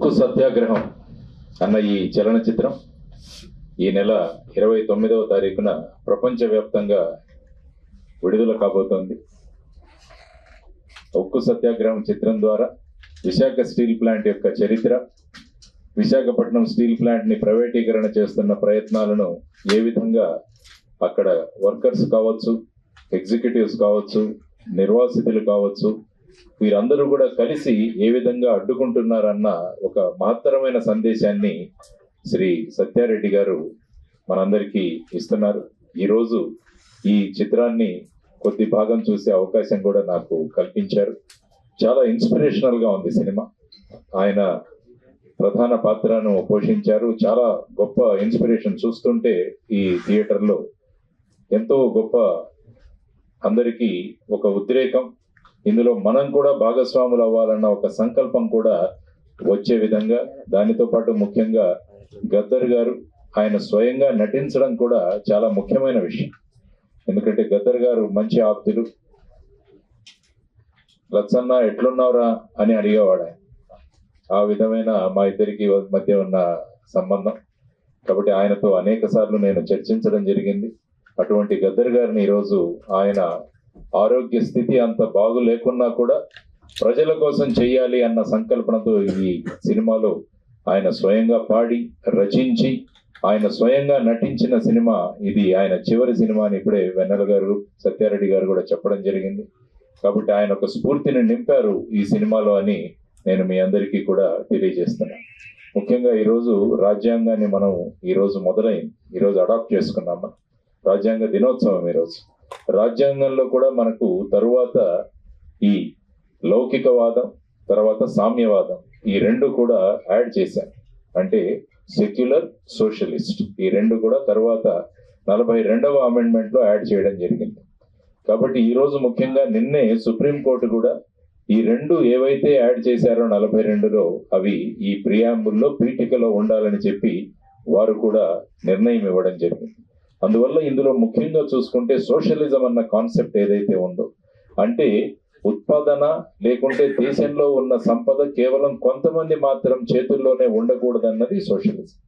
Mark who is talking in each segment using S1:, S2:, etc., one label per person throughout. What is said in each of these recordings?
S1: ఉక్కు సత్యాగ్రహం అన్న ఈ చలనచిత్రం ఈ నెల 29వ తారీఖున ప్రపంచవ్యాప్తంగా విడుదల కాబోతోంది. ఉక్కు సత్యాగ్రహం చిత్రం ద్వారా విశాఖ స్టీల్ ప్లాంట్ యొక్క చరిత్ర, విశాఖపట్నం స్టీల్ ప్లాంట్ ని ప్రైవేటీకరణ చేస్తున్న ప్రయత్నాలను ఏ విధంగా అక్కడ వర్కర్స్ కావచ్చు, ఎగ్జిక్యూటివ్స్ కావచ్చు, నిర్వాసితులు కావచ్చు, వీరందరూ కూడా కలిసి ఏ విధంగా అడ్డుకుంటున్నారన్న ఒక మహత్తరమైన సందేశాన్ని శ్రీ సత్యారెడ్డి గారు మనందరికీ ఇస్తున్నారు. ఈరోజు ఈ చిత్రాన్ని కొద్ది భాగం చూసే అవకాశం కూడా నాకు కల్పించారు. చాలా ఇన్స్పిరేషనల్ గా ఉంది సినిమా. ఆయన ప్రధాన పాత్రను పోషించారు. చాలా గొప్ప ఇన్స్పిరేషన్. చూస్తుంటే ఈ థియేటర్లో ఎంతో గొప్ప, అందరికీ ఒక ఉద్రేకం, ఇందులో మనం కూడా భాగస్వాములు అవ్వాలన్న ఒక సంకల్పం కూడా వచ్చే విధంగా, దానితో పాటు ముఖ్యంగా గద్దర్ గారు ఆయన స్వయంగా నటించడం కూడా చాలా ముఖ్యమైన విషయం. ఎందుకంటే గద్దర్ గారు మంచి ఆప్తులు. లచ్చన్న ఎట్లున్నావురా అని అడిగేవాడు. ఆ విధమైన మా ఇద్దరికి మధ్య ఉన్న సంబంధం. కాబట్టి ఆయనతో అనేక సార్లు నేను చర్చించడం జరిగింది. అటువంటి గద్దర్ గారిని ఈరోజు ఆయన ఆరోగ్య స్థితి అంత బాగు లేకున్నా కూడా ప్రజల కోసం చెయ్యాలి అన్న సంకల్పనతో ఈ సినిమాలో ఆయన స్వయంగా పాడి రచించి ఆయన స్వయంగా నటించిన సినిమా ఇది. ఆయన చివరి సినిమా అని ఇప్పుడే వెన్నెల గారు, సత్యారెడ్డి గారు కూడా చెప్పడం జరిగింది. కాబట్టి ఆయన ఒక స్ఫూర్తిని నింపారు ఈ సినిమాలో అని నేను మీ అందరికీ కూడా తెలియజేస్తున్నాను. ముఖ్యంగా ఈరోజు రాజ్యాంగాన్ని మనం ఈరోజు మొదలైంది, ఈరోజు అడాప్ట్ చేసుకున్నాము. రాజ్యాంగ దినోత్సవం ఈరోజు. రాజ్యాంగంలో కూడా మనకు తరువాత ఈ లౌకికవాదం, తర్వాత సామ్యవాదం, ఈ రెండు కూడా యాడ్ చేశారు. అంటే సెక్యులర్, సోషలిస్ట్, ఈ రెండు కూడా తర్వాత 42వ అమెండ్మెంట్ లో యాడ్ చేయడం జరిగింది. కాబట్టి ఈ రోజు ముఖ్యంగా నిన్నే సుప్రీంకోర్టు కూడా ఈ రెండు ఏవైతే యాడ్ చేశారో 42లో అవి ఈ ప్రియాంబుల్లో పీఠికలో ఉండాలని చెప్పి వారు కూడా నిర్ణయం ఇవ్వడం జరిగింది. అందువల్ల ఇందులో ముఖ్యంగా చూసుకుంటే సోషలిజం అన్న కాన్సెప్ట్ ఏదైతే ఉందో, అంటే ఉత్పాదన లేకుంటే దేశంలో ఉన్న సంపద కేవలం కొంతమంది మాత్రం చేతుల్లోనే ఉండకూడదన్నది సోషలిజం.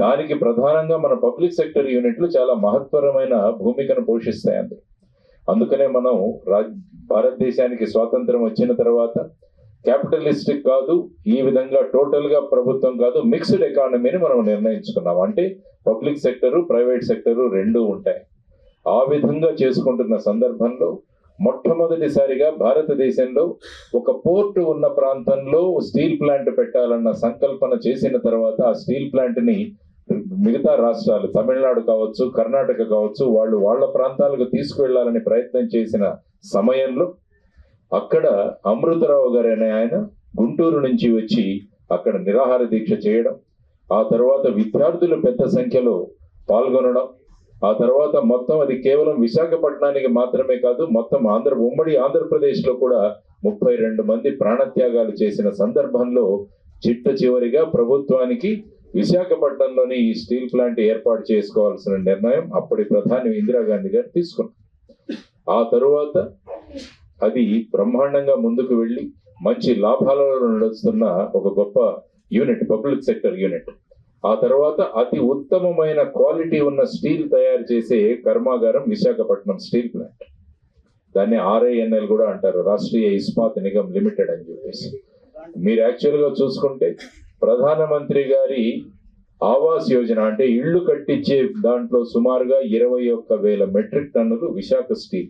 S1: దానికి ప్రధానంగా మన పబ్లిక్ సెక్టర్ యూనిట్లు చాలా మహత్తరమైన భూమికను పోషిస్తాయి. అందుకనే మనం భారతదేశానికి స్వాతంత్రం వచ్చిన తర్వాత క్యాపిటలిస్టిక్ కాదు, ఈ విధంగా టోటల్ గా ప్రభుత్వం కాదు, మిక్స్డ్ ఎకానమీని మనం నిర్ణయించుకున్నాం. అంటే పబ్లిక్ సెక్టరు, ప్రైవేట్ సెక్టరు రెండు ఉంటాయి. ఆ విధంగా చేసుకుంటున్న సందర్భంలో మొట్టమొదటిసారిగా భారతదేశంలో ఒక పోర్టు ఉన్న ప్రాంతంలో స్టీల్ ప్లాంట్ పెట్టాలన్న సంకల్పన చేసిన తర్వాత ఆ స్టీల్ ప్లాంట్ ని మిగతా రాష్ట్రాలు, తమిళనాడు కావచ్చు, కర్ణాటక కావచ్చు, వాళ్ళు వాళ్ళ ప్రాంతాలకు తీసుకువెళ్లాలని ప్రయత్నం చేసిన సమయంలో అక్కడ అమృతరావు గారు అనే ఆయన గుంటూరు నుంచి వచ్చి అక్కడ నిరాహార దీక్ష చేయడం, ఆ తర్వాత విద్యార్థులు పెద్ద సంఖ్యలో పాల్గొనడం, ఆ తర్వాత మొత్తం అది కేవలం విశాఖపట్నానికి మాత్రమే కాదు, మొత్తం ఉమ్మడి ఆంధ్రప్రదేశ్ లో కూడా 32 మంది ప్రాణత్యాగాలు చేసిన సందర్భంలో చిట్ట చివరిగా ప్రభుత్వానికి విశాఖపట్నంలోని ఈ స్టీల్ ప్లాంట్ ఏర్పాటు చేసుకోవాల్సిన నిర్ణయం అప్పటి ప్రధాని ఇందిరాగాంధీ గారు తీసుకున్నారు. ఆ తరువాత అది బ్రహ్మాండంగా ముందుకు వెళ్ళి మంచి లాభాలలో నడుస్తున్న ఒక గొప్ప యూనిట్, పబ్లిక్ సెక్టర్ యూనిట్. ఆ తర్వాత అతి ఉత్తమమైన క్వాలిటీ ఉన్న స్టీల్ తయారు చేసే కర్మాగారం విశాఖపట్నం స్టీల్ ప్లాంట్. దాన్ని RINL కూడా అంటారు, రాష్ట్రీయ ఇస్పాత్ నిగమ్ లిమిటెడ్ అని చెప్పేసి. మీరు యాక్చువల్ గా చూసుకుంటే ప్రధానమంత్రి గారి ఆవాస్ యోజన అంటే ఇళ్లు కట్టించే దాంట్లో సుమారుగా 21,000 మెట్రిక్ టన్నులు విశాఖ స్టీల్.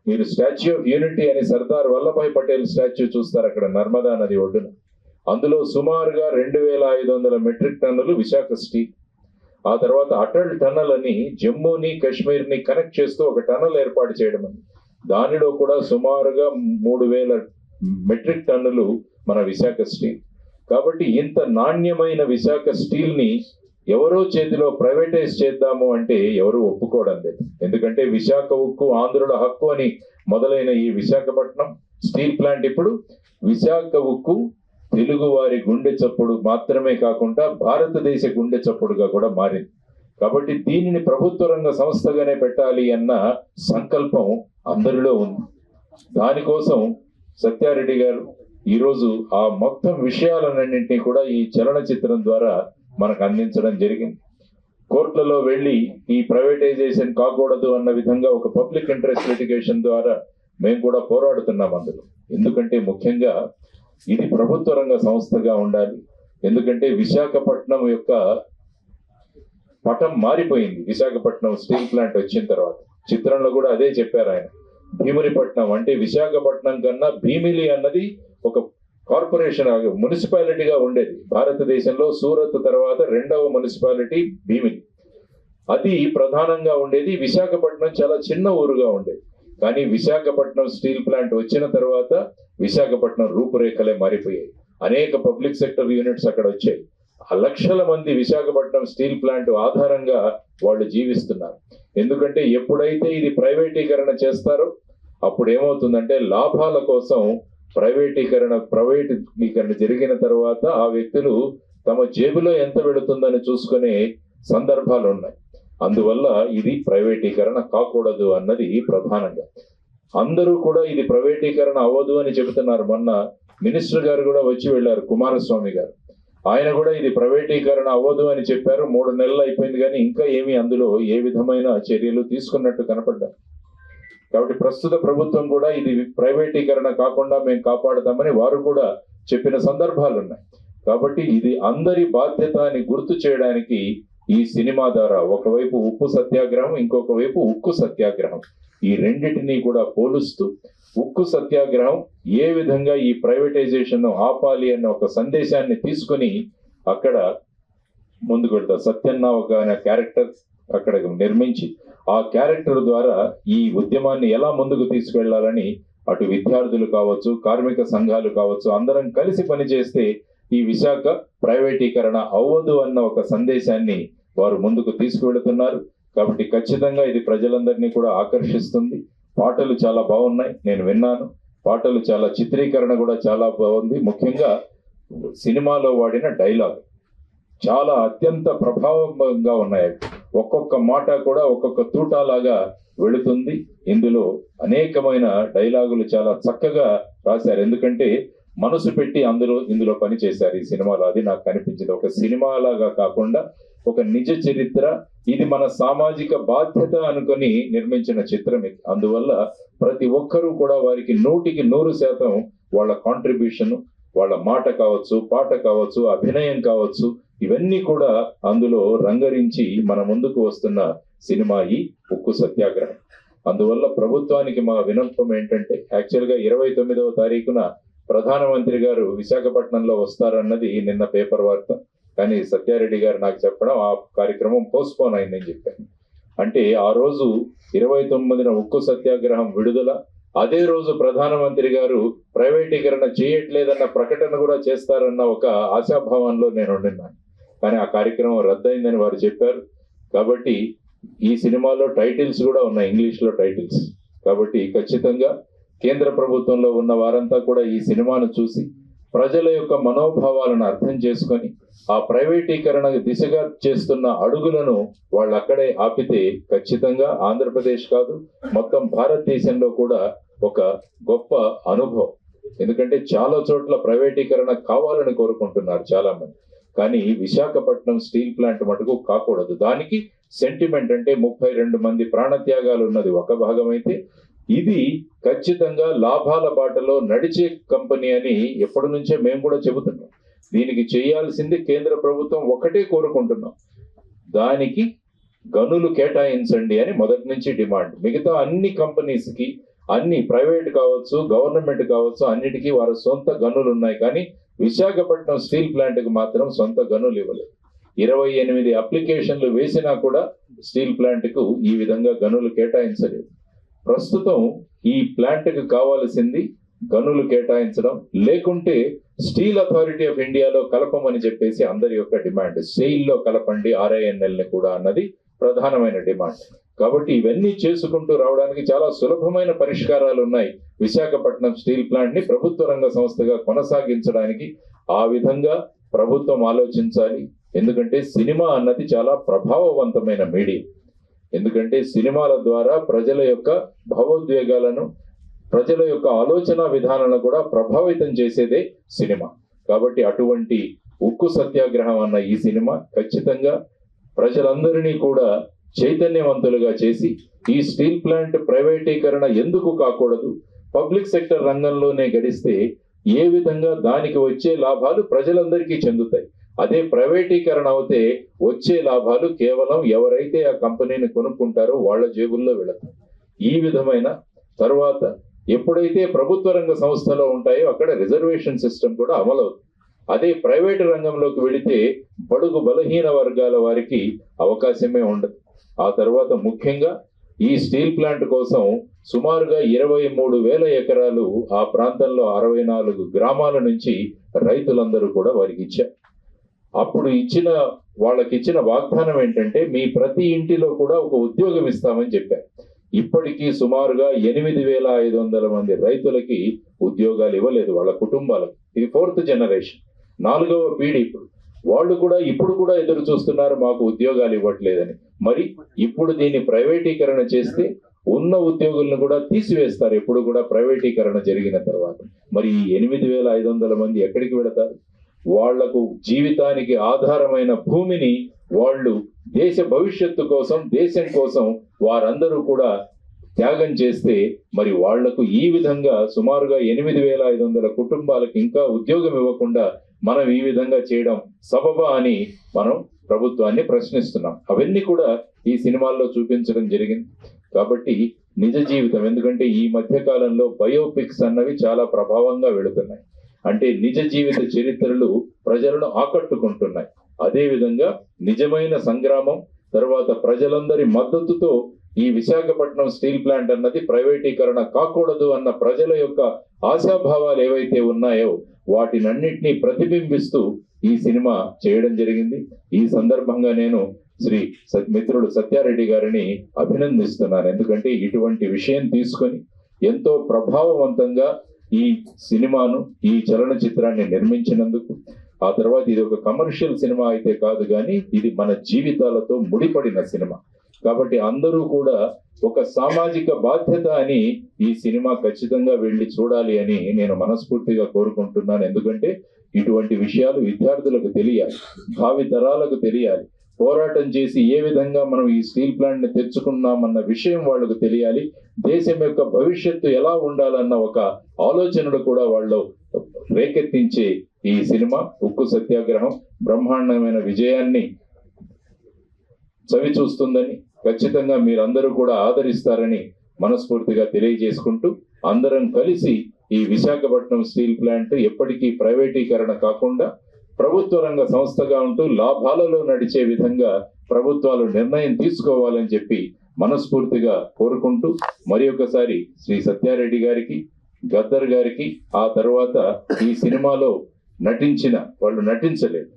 S1: మీరు స్టాచ్యూ ఆఫ్ యూనిటీ అని సర్దార్ వల్లభాయ్ పటేల్ స్టాచ్యూ చూస్తారు అక్కడ నర్మదా నది ఒడ్డున, అందులో సుమారుగా 2,500 మెట్రిక్ టన్నులు విశాఖ స్టీల్. ఆ తర్వాత అటల్ టనల్ అని జమ్మూని కాశ్మీర్ ని కనెక్ట్ చేస్తూ ఒక టనల్ ఏర్పాటు చేయడం, దానిలో కూడా సుమారుగా 3,000 మెట్రిక్ టన్నులు మన విశాఖ స్టీల్. కాబట్టి ఇంత నాణ్యమైన విశాఖ స్టీల్ ని ఎవరో చేతిలో ప్రైవేటైజ్ చేద్దాము అంటే ఎవరు ఒప్పుకోవడం లేదు. ఎందుకంటే విశాఖ ఉక్కు ఆంధ్రుల హక్కు అని మొదలైన ఈ విశాఖపట్నం స్టీల్ ప్లాంట్ ఇప్పుడు విశాఖ ఉక్కు తెలుగు వారి గుండె చప్పుడు మాత్రమే కాకుండా భారతదేశ గుండె చప్పుడుగా కూడా మారింది. కాబట్టి దీనిని ప్రభుత్వ రంగ సంస్థగానే పెట్టాలి అన్న సంకల్పం అందరిలో ఉంది. దానికోసం సత్యారెడ్డి గారు ఈరోజు ఆ మొత్తం విషయాలన్నింటినీ కూడా ఈ చలనచిత్రం ద్వారా మనకు అందించడం జరిగింది. కోర్టులలో వెళ్ళి ఈ ప్రైవేటైజేషన్ కాకూడదు అన్న విధంగా ఒక పబ్లిక్ ఇంట్రెస్ట్ లిటిగేషన్ ద్వారా మేము కూడా పోరాడుతున్నాం అందులో. ఎందుకంటే ముఖ్యంగా ఇది ప్రభుత్వ రంగ సంస్థగా ఉండాలి. ఎందుకంటే విశాఖపట్నం యొక్క పటం మారిపోయింది. విశాఖపట్నం స్టీల్ ప్లాంట్ వచ్చిన తర్వాత చిత్రంలో కూడా అదే చెప్పారు ఆయన. భీమునిపట్నం అంటే విశాఖపట్నం కన్నా భీమిలి అన్నది ఒక కార్పొరేషన్ మున్సిపాలిటీగా ఉండేది. భారతదేశంలో సూరత్ తర్వాత 2వ మున్సిపాలిటీ భీమిలి. అది ప్రధానంగా ఉండేది. విశాఖపట్నం చాలా చిన్న ఊరుగా ఉండేది. కానీ విశాఖపట్నం స్టీల్ ప్లాంట్ వచ్చిన తర్వాత విశాఖపట్నం రూపురేఖలే మారిపోయాయి. అనేక పబ్లిక్ సెక్టర్ యూనిట్స్ అక్కడ వచ్చాయి. ఆ లక్షల మంది విశాఖపట్నం స్టీల్ ప్లాంట్ ఆధారంగా వాళ్ళు జీవిస్తున్నారు. ఎందుకంటే ఎప్పుడైతే ఇది ప్రైవేటీకరణ చేస్తారో అప్పుడు ఏమవుతుందంటే లాభాల కోసం ప్రైవేటీకరణ జరిగిన తర్వాత ఆ వ్యక్తులు తమ జేబులో ఎంత వెళుతుందని చూసుకునే సందర్భాలు ఉన్నాయి. అందువల్ల ఇది ప్రైవేటీకరణ కాకూడదు అన్నది ప్రధానంగా. అందరూ కూడా ఇది ప్రైవేటీకరణ అవ్వదు అని చెబుతున్నారు. మొన్న మినిస్టర్ గారు కూడా వచ్చి వెళ్ళారు, కుమారస్వామి గారు. ఆయన కూడా ఇది ప్రైవేటీకరణ అవ్వదు అని చెప్పారు. 3 నెలలు అయిపోయింది కానీ ఇంకా ఏమీ అందులో ఏ విధమైన చర్యలు తీసుకున్నట్టు కనపడ్డారు. కాబట్టి ప్రస్తుత ప్రభుత్వం కూడా ఇది ప్రైవేటీకరణ కాకుండా మేము కాపాడుతామని వారు కూడా చెప్పిన సందర్భాలు ఉన్నాయి. కాబట్టి ఇది అందరి బాధ్యత అని గుర్తు చేయడానికి ఈ సినిమా ద్వారా ఒకవైపు ఉప్పు సత్యాగ్రహం, ఇంకొక వైపు ఉక్కు సత్యాగ్రహం, ఈ రెండింటినీ కూడా పోలుస్తూ ఉక్కు సత్యాగ్రహం ఏ విధంగా ఈ ప్రైవేటైజేషన్ ఆపాలి అన్న ఒక సందేశాన్ని తీసుకుని అక్కడ ముందుకు వెళ్తారు. సత్యన్న ఒక క్యారెక్టర్ అక్కడ నిర్మించి ఆ క్యారెక్టర్ ద్వారా ఈ ఉద్యమాన్ని ఎలా ముందుకు తీసుకెళ్లాలని అటు విద్యార్థులు కావచ్చు, కార్మిక సంఘాలు కావచ్చు, అందరం కలిసి పనిచేస్తే ఈ విశాఖ ప్రైవేటీకరణ అవ్వదు అన్న ఒక సందేశాన్ని వారు ముందుకు తీసుకువెళుతున్నారు. కాబట్టి ఖచ్చితంగా ఇది ప్రజలందరినీ కూడా ఆకర్షిస్తుంది. పాటలు చాలా బాగున్నాయి, నేను విన్నాను. పాటలు చాలా చిత్రీకరణ కూడా చాలా బాగుంది. ముఖ్యంగా సినిమాలో వాడిన డైలాగ్ చాలా అత్యంత ప్రభావంగా ఉన్నాయి. ఒక్కొక్క మాట కూడా ఒక్కొక్క తూటాలాగా వెళుతుంది. ఇందులో అనేకమైన డైలాగులు చాలా చక్కగా రాశారు. ఎందుకంటే మనసు పెట్టి ఇందులో పని చేశారు ఈ సినిమాలో. అది నాకు కనిపించింది. ఒక సినిమా లాగా కాకుండా ఒక నిజ చరిత్ర, ఇది మన సామాజిక బాధ్యత అనుకొని నిర్మించిన చిత్రం ఇది. అందువల్ల ప్రతి ఒక్కరూ కూడా వారికి 100% వాళ్ళ కాంట్రిబ్యూషన్, వాళ్ళ మాట కావచ్చు, పాట కావచ్చు, అభినయం కావచ్చు, ఇవన్నీ కూడా అందులో రంగరించి మన ముందుకు వస్తున్న సినిమా ఈ ఉక్కు సత్యాగ్రహం. అందువల్ల ప్రభుత్వానికి మా విన్నపం ఏంటంటే, యాక్చువల్గా 29వ తారీఖున ప్రధానమంత్రి గారు విశాఖపట్నంలో వస్తారన్నది నిన్న పేపర్ వార్త. కానీ సత్యారెడ్డి గారు నాకు చెప్పడం ఆ కార్యక్రమం పోస్ట్పోన్ అయిందని చెప్పారు. అంటే ఆ రోజు 29న ఉక్కు సత్యాగ్రహం విడుదల, అదే రోజు ప్రధానమంత్రి గారు ప్రైవేటీకరణ చేయట్లేదన్న ప్రకటన కూడా చేస్తారన్న ఒక ఆశాభావంలో నేను ఉండినాను. కానీ ఆ కార్యక్రమం రద్దయిందని వారు చెప్పారు. కాబట్టి ఈ సినిమాలో టైటిల్స్ కూడా ఉన్నాయి, ఇంగ్లీష్లో టైటిల్స్. కాబట్టి ఖచ్చితంగా కేంద్ర ప్రభుత్వంలో ఉన్న వారంతా కూడా ఈ సినిమాను చూసి ప్రజల యొక్క మనోభావాలను అర్థం చేసుకొని ఆ ప్రైవేటీకరణ దిశగా చేస్తున్న అడుగులను వాళ్ళు అక్కడే ఆపితే ఖచ్చితంగా ఆంధ్రప్రదేశ్ కాదు, మొత్తం భారతదేశంలో కూడా ఒక గొప్ప అనుభవం. ఎందుకంటే చాలా చోట్ల ప్రైవేటీకరణ కావాలని కోరుకుంటున్నారు చాలా మంది. కానీ విశాఖపట్నం స్టీల్ ప్లాంట్ మటుకు కాకూడదు. దానికి సెంటిమెంట్ అంటే 32 మంది ప్రాణత్యాగాలు ఉన్నది ఒక భాగం అయితే, ఇది ఖచ్చితంగా లాభాల బాటలో నడిచే కంపెనీ అని ఎప్పటి నుంచే మేము కూడా చెబుతున్నాం. దీనికి చేయాల్సింది కేంద్ర ప్రభుత్వం ఒకటే కోరుకుంటున్నాం, దానికి గనులు కేటాయించండి అని మొదటి నుంచి డిమాండ్. మిగతా అన్ని కంపెనీస్ కి, అన్ని ప్రైవేట్ కావచ్చు, గవర్నమెంట్ కావచ్చు, అన్నిటికీ వారి సొంత గనులు ఉన్నాయి. కానీ విశాఖపట్నం స్టీల్ ప్లాంట్ కు మాత్రం సొంత గనులు ఇవ్వలేదు. 28 అప్లికేషన్లు వేసినా కూడా స్టీల్ ప్లాంట్ కు ఈ విధంగా గనులు కేటాయించలేదు. ప్రస్తుతం ఈ ప్లాంట్ కు కావాల్సింది గనులు కేటాయించడం, లేకుంటే స్టీల్ అథారిటీ ఆఫ్ ఇండియాలో కలపమని చెప్పేసి అందరి యొక్క డిమాండ్. సెయిల్లో కలపండి RINL ని కూడా అన్నది ప్రధానమైన డిమాండ్. కాబట్టి ఇవన్నీ చేసుకుంటూ రావడానికి చాలా సులభమైన పరిష్కారాలు ఉన్నాయి. విశాఖపట్నం స్టీల్ ప్లాంట్ ని ప్రభుత్వ రంగ సంస్థగా కొనసాగించడానికి ఆ విధంగా ప్రభుత్వం ఆలోచించాలి. ఎందుకంటే సినిమా అన్నది చాలా ప్రభావవంతమైన మీడియం. ఎందుకంటే సినిమాల ద్వారా ప్రజల యొక్క భావోద్వేగాలను ప్రజల యొక్క ఆలోచన విధానాలను కూడా ప్రభావితం చేసేదే సినిమా. కాబట్టి అటువంటి ఉక్కు సత్యాగ్రహం అన్న ఈ సినిమా ఖచ్చితంగా ప్రజలందరినీ కూడా చైతన్యవంతులుగా చేసి ఈ స్టీల్ ప్లాంట్ ప్రైవేటీకరణ ఎందుకు కాకూడదు, పబ్లిక్ సెక్టర్ రంగంలోనే గడిస్తే ఏ విధంగా దానికి వచ్చే లాభాలు ప్రజలందరికీ చెందుతాయి, అదే ప్రైవేటీకరణ అవుతే వచ్చే లాభాలు కేవలం ఎవరైతే ఆ కంపెనీని కొనుక్కుంటారో వాళ్ళ జేబుల్లో వెళతాయి. ఈ విధమైన తర్వాత ఎప్పుడైతే ప్రభుత్వ రంగ సంస్థలో ఉంటాయో అక్కడ రిజర్వేషన్ సిస్టమ్ కూడా అమలవుతుంది. అదే ప్రైవేటు రంగంలోకి వెళితే బడుగు బలహీన వర్గాల వారికి అవకాశమే ఉండదు. ఆ తర్వాత ముఖ్యంగా ఈ స్టీల్ ప్లాంట్ కోసం సుమారుగా 23,000 ఎకరాలు ఆ ప్రాంతంలో 64 గ్రామాల నుంచి రైతులందరూ కూడా వారికి ఇచ్చారు. అప్పుడు వాళ్ళకిచ్చిన వాగ్దానం ఏంటంటే మీ ప్రతి ఇంటిలో కూడా ఒక ఉద్యోగం ఇస్తామని చెప్పారు. ఇప్పటికీ సుమారుగా 8,500 మంది రైతులకి ఉద్యోగాలు ఇవ్వలేదు వాళ్ళ కుటుంబాలకు. ఇది 4th జనరేషన్, 4వ పీढ़ी. వాళ్ళు కూడా ఇప్పుడు కూడా ఎదురు చూస్తున్నారు మాకు ఉద్యోగాలు ఇవ్వట్లేదని. మరి ఇప్పుడు దీన్ని ప్రైవేటీకరణ చేస్తే ఉన్న ఉద్యోగులను కూడా తీసివేస్తారు ఎప్పుడు కూడా ప్రైవేటీకరణ జరిగిన తర్వాత. మరి ఈ 8,500 మంది ఎక్కడికి వెళతారు? వాళ్లకు జీవితానికి ఆధారమైన భూమిని వాళ్ళు దేశ భవిష్యత్తు కోసం, దేశం కోసం వారందరూ కూడా త్యాగం చేస్తే మరి వాళ్లకు ఈ విధంగా సుమారుగా 8,500 కుటుంబాలకు ఇంకా ఉద్యోగం ఇవ్వకుండా మనం ఈ విధంగా చేయడం సబబా అని మనం ప్రభుత్వాన్ని ప్రశ్నిస్తున్నాం. అవన్నీ కూడా ఈ సినిమాల్లో చూపించడం జరిగింది. కాబట్టి నిజ జీవితం, ఎందుకంటే ఈ మధ్య కాలంలో బయోపిక్స్ అన్నవి చాలా ప్రభావంగా వెళుతున్నాయి. అంటే నిజ జీవిత చరిత్రలు ప్రజలను ఆకట్టుకుంటున్నాయి. అదే విధంగా నిజమైన సంగ్రామం తర్వాత ప్రజలందరి మద్దతుతో ఈ విశాఖపట్నం స్టీల్ ప్లాంట్ అన్నది ప్రైవేటీకరణ కాకూడదు అన్న ప్రజల యొక్క ఆశాభావాలు ఏవైతే ఉన్నాయో వాటినన్నింటినీ ప్రతిబింబిస్తూ ఈ సినిమా చేయడం జరిగింది. ఈ సందర్భంగా నేను శ్రీ మిత్రుడు సత్యారెడ్డి గారిని అభినందిస్తున్నాను. ఎందుకంటే ఇటువంటి విషయం తీసుకొని ఎంతో ప్రభావవంతంగా ఈ సినిమాను, ఈ చలనచిత్రాన్ని నిర్మించినందుకు, ఆ తర్వాత ఇది ఒక కమర్షియల్ సినిమా అయితే కాదు కానీ ఇది మన జీవితాలతో ముడిపడిన సినిమా. కాబట్టి అందరూ కూడా ఒక సామాజిక బాధ్యత అని ఈ సినిమా ఖచ్చితంగా వెళ్ళి చూడాలి అని నేను మనస్ఫూర్తిగా కోరుకుంటున్నాను. ఎందుకంటే ఇటువంటి విషయాలు విద్యార్థులకు తెలియాలి, భావి తరాలకు తెలియాలి. పోరాటం చేసి ఏ విధంగా మనం ఈ స్టీల్ ప్లాంట్ ని తెచ్చుకున్నామన్న విషయం వాళ్ళకు తెలియాలి. దేశం యొక్క భవిష్యత్తు ఎలా ఉండాలన్న ఒక ఆలోచనలు కూడా వాళ్ళు రేకెత్తించే ఈ సినిమా ఉక్కు సత్యాగ్రహం బ్రహ్మాండమైన విజయాన్ని చవి చూస్తుందని, ఖచ్చితంగా మీరందరూ కూడా ఆదరిస్తారని మనస్ఫూర్తిగా తెలియజేసుకుంటూ అందరం కలిసి ఈ విశాఖపట్నం స్టీల్ ప్లాంట్ ఎప్పటికీ ప్రైవేటీకరణ కాకుండా ప్రభుత్వ రంగ సంస్థగా ఉంటూ లాభాలలో నడిచే విధంగా ప్రభుత్వాలు నిర్ణయం తీసుకోవాలని చెప్పి మనస్ఫూర్తిగా కోరుకుంటూ మరి ఒకసారి శ్రీ సత్యారెడ్డి గారికి, గద్దర్ గారికి, ఆ తర్వాత ఈ సినిమాలో వాళ్ళు నటించలేదు.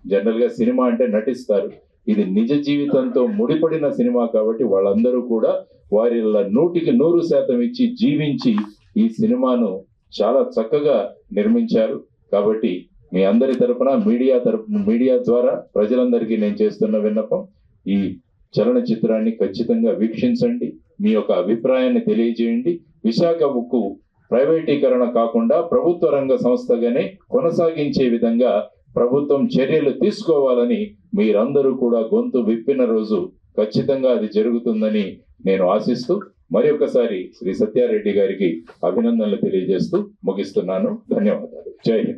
S1: జనరల్ గా సినిమా అంటే నటిస్తారు, ఇది నిజ జీవితంతో ముడిపడిన సినిమా కాబట్టి వాళ్ళందరూ కూడా వారి 100% ఇచ్చి జీవించి ఈ సినిమాను చాలా చక్కగా నిర్మించారు. కాబట్టి మీ అందరి తరపున మీడియా ద్వారా ప్రజలందరికీ నేను చేస్తున్న విన్నపం, ఈ చలనచిత్రాన్ని ఖచ్చితంగా వీక్షించండి, మీ యొక్క అభిప్రాయాన్ని తెలియజేయండి. విశాఖ ఉక్కు ప్రైవేటీకరణ కాకుండా ప్రభుత్వ రంగ సంస్థగానే కొనసాగించే విధంగా ప్రభుత్వం చర్యలు తీసుకోవాలని మీరందరూ కూడా గొంతు విప్పిన రోజు ఖచ్చితంగా అది జరుగుతుందని నేను ఆశిస్తూ మరి ఒకసారి శ్రీ సత్యారెడ్డి గారికి అభినందనలు తెలియజేస్తూ ముగిస్తున్నాను. ధన్యవాదాలు. జై హింద్.